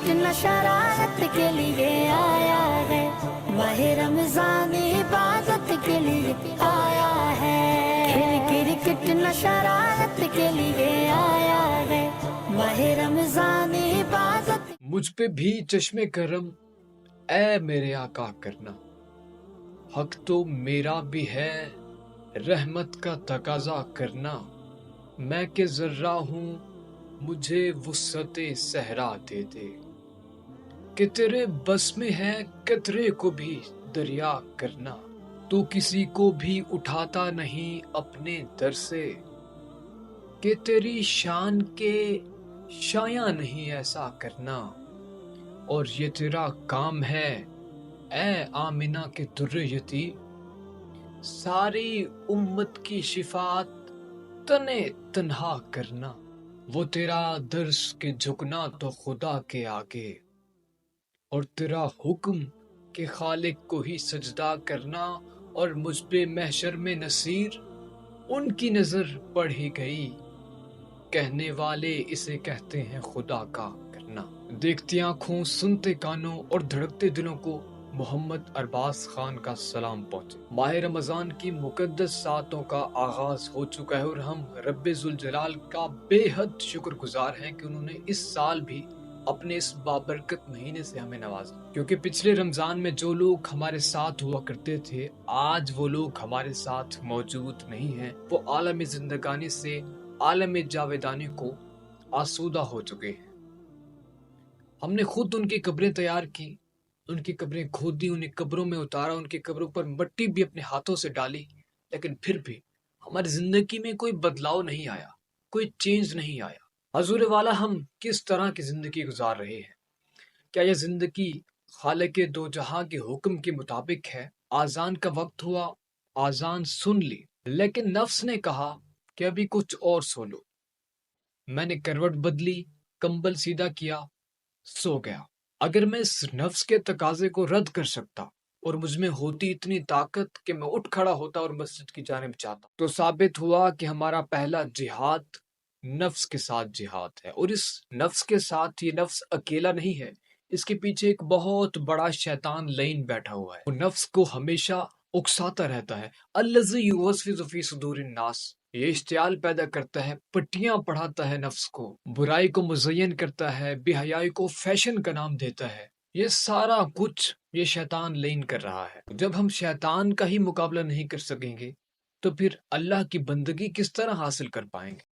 कितना शरारत के लिए आया है, माहे रमजान इबादत के लिए आया है। खेल क्रिकेट न शरारत के लिए आया है, माहे रमजान इबादत। मुझ पे भी चश्मे करम ऐ मेरे आका करना, हक तो मेरा भी है रहमत का तकाजा करना। मैं के जर्रा हूँ मुझे वुसअते सहरा दे दे, कि तेरे बस में है कतरे को भी दरिया करना। तू किसी को भी उठाता नहीं अपने दर से, कि तेरी शान के शाया नहीं ऐसा करना। और ये तेरा काम है ऐ आमिना के दुर्रे यतीम, सारी उम्मत की शिफात तने तन्हा करना। वो तेरा दर्स के झुकना तो खुदा के आगे, और तेरा हुक्म के खालिक को ही सजदा करना। और मुझ पे महशर में नसीर उनकी नजर पड़ ही गई, कहने वाले इसे कहते हैं खुदा का करना। देखती आंखों सुनते कानों और धड़कते दिलों को मोहम्मद अरबाज खान का सलाम पहुंचे। माह रमजान की मुकद्दस सातों का आगाज हो चुका है और हम रब्बे जुल जलाल का बेहद शुक्रगुजार हैं कि उन्होंने इस साल भी अपने इस बाबरकत महीने से हमें नवाजा। क्योंकि पिछले रमजान में जो लोग हमारे साथ हुआ करते थे, आज वो लोग हमारे साथ मौजूद नहीं हैं। वो आलम जिंदगानी से आलम जावेदानी को आसूदा हो चुके हैं। हमने खुद उनकी कब्रें तैयार की, उनकी कब्रें खोदी, उन्हें कब्रों में उतारा, उनकी कब्रों पर मिट्टी भी अपने हाथों से डाली, लेकिन फिर भी हमारी जिंदगी में कोई बदलाव नहीं आया, कोई चेंज नहीं आया। हजूर वाला, हम किस तरह की जिंदगी गुजार रहे हैं? क्या यह जिंदगी खालिक दो जहां के हुक्म के मुताबिक है? आजान का वक्त हुआ, आजान सुन ली, लेकिन नफ्स ने कहा कि अभी कुछ और सो लो। मैंने करवट बदली, कंबल सीधा किया, सो गया। अगर मैं इस नफ्स के तकाजे को रद्द कर सकता और मुझ में होती इतनी ताकत कि मैं उठ खड़ा होता और मस्जिद की जानिब जाता, तो साबित हुआ कि हमारा पहला जिहाद नफ्स के साथ जिहाद है। और इस नफ्स के साथ ये नफ्स अकेला नहीं है, इसके पीछे एक बहुत बड़ा शैतान लईन बैठा हुआ है। वो नफ्स को हमेशा उकसाता रहता है। अल्लज़ी युवस्विज़ु फी सुदूरिन नास, ये इश्तियाल पैदा करता है, पट्टियां पढ़ाता है नफ्स को, बुराई को मुज़य्यन करता है, बेहयाई को फैशन का नाम देता है। ये सारा कुछ ये शैतान लेन कर रहा है। जब हम शैतान का ही मुकाबला नहीं कर सकेंगे तो फिर अल्लाह की बंदगी किस तरह हासिल कर पाएंगे?